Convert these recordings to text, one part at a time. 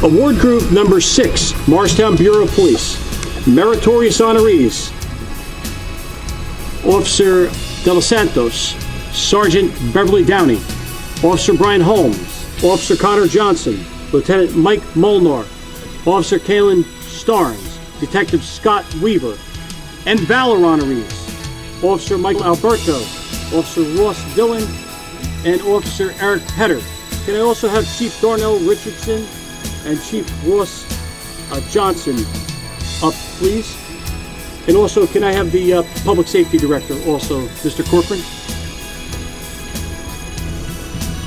Award Group number 6, Morristown Bureau of Police. Meritorious honorees: Officer De Los Santos, Sergeant Beverly Downey, Officer Brian Holmes, Officer Connor Johnson, Lieutenant Mike Molnar, Officer Kalen Starnes, Detective Scott Weaver, and Valor honorees: Officer Michael Alberto, Officer Ross Dillon, and Officer Eric Petter. Can I also have Chief Darnell Richardson and Chief Ross Johnson up, please? And also, can I have the Public Safety Director also, Mr. Corcoran?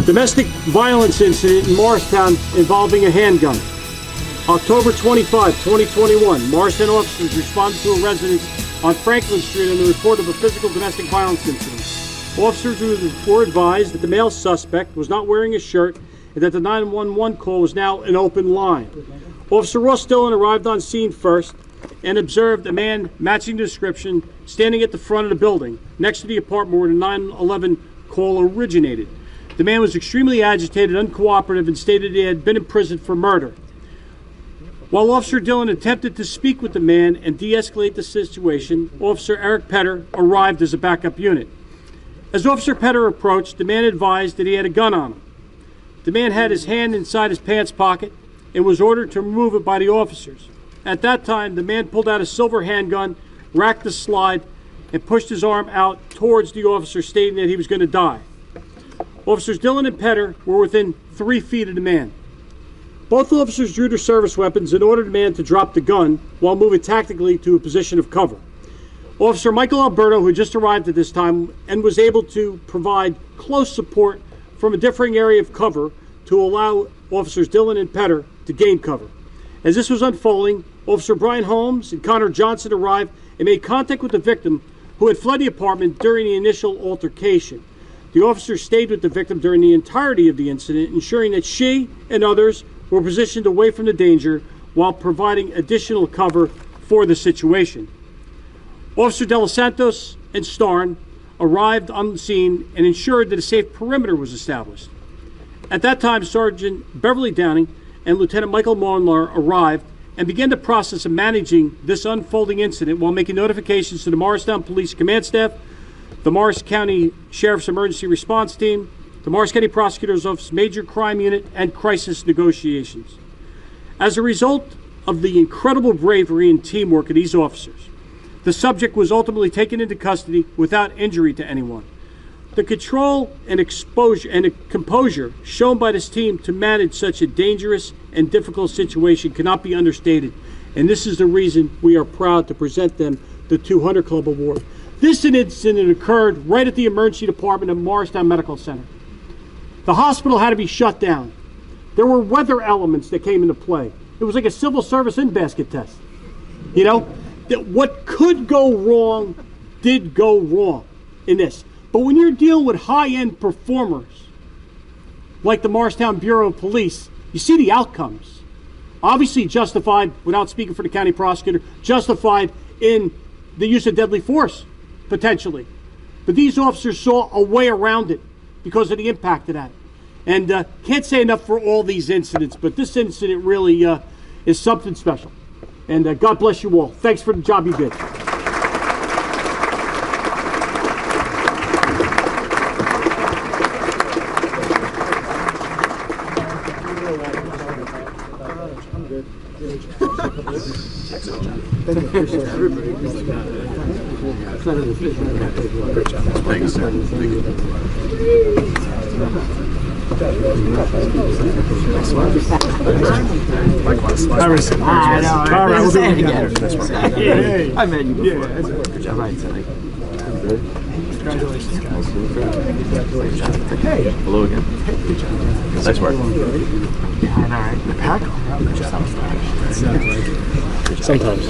Domestic violence incident in Morristown involving a handgun. October 25, 2021, Morristown officers responded to a residence on Franklin Street on the report of a physical domestic violence incident. Officers were advised that the male suspect was not wearing a shirt and that the 911 call was now an open line. Officer Ross Dillon arrived on scene first and observed a man matching the description standing at the front of the building next to the apartment where the 911 call originated. The man was extremely agitated, uncooperative, and stated he had been in prison for murder. While Officer Dillon attempted to speak with the man and de-escalate the situation, Officer Eric Petter arrived as a backup unit. As Officer Petter approached, the man advised that he had a gun on him. The man had his hand inside his pants pocket and was ordered to remove it by the officers. At that time, the man pulled out a silver handgun, racked the slide, and pushed his arm out towards the officer, stating that he was going to die. Officers Dillon and Petter were within 3 feet of the man. Both officers drew their service weapons and ordered the man to drop the gun while moving tactically to a position of cover. Officer Michael Alberto, who just arrived at this time and was able to provide close support from a differing area of cover to allow Officers Dillon and Petter to gain cover. As this was unfolding, Officer Brian Holmes and Connor Johnson arrived and made contact with the victim, who had fled the apartment during the initial altercation. The officers stayed with the victim during the entirety of the incident, ensuring that she and others were positioned away from the danger while providing additional cover for the situation. Officer De Los Santos and Starn arrived on the scene and ensured that a safe perimeter was established. At that time, Sergeant Beverly Downey and Lieutenant Michael Molnar arrived and began the process of managing this unfolding incident while making notifications to the Morristown Police Command Staff, the Morris County Sheriff's Emergency Response Team, the Morris County Prosecutor's Office Major Crime Unit, and Crisis Negotiations. As a result of the incredible bravery and teamwork of these officers, the subject was ultimately taken into custody without injury to anyone. The control and exposure and composure shown by this team to manage such a dangerous and difficult situation cannot be understated, and this is the reason we are proud to present them the 200 Club Award. This incident occurred right at the emergency department of Morristown Medical Center. The hospital had to be shut down. There were weather elements that came into play. It was like a civil service in-basket test. You know, that what could go wrong did go wrong in this. But when you're dealing with high-end performers like the Morristown Bureau of Police, you see the outcomes. Obviously justified, without speaking for the county prosecutor, justified in the use of deadly force, potentially. But these officers saw a way around it because of the impact of that. And can't say enough for all these incidents, but this incident really is something special. And God bless you all. Thanks for the job you did. Thanks, sir. Thank you. I know. All right, we'll do it again. Hey. I met you before. Yeah, good job. Right, congratulations, guys. Hey. Hello again. Good job. Nice work. Yeah, all right. The pack. Sometimes.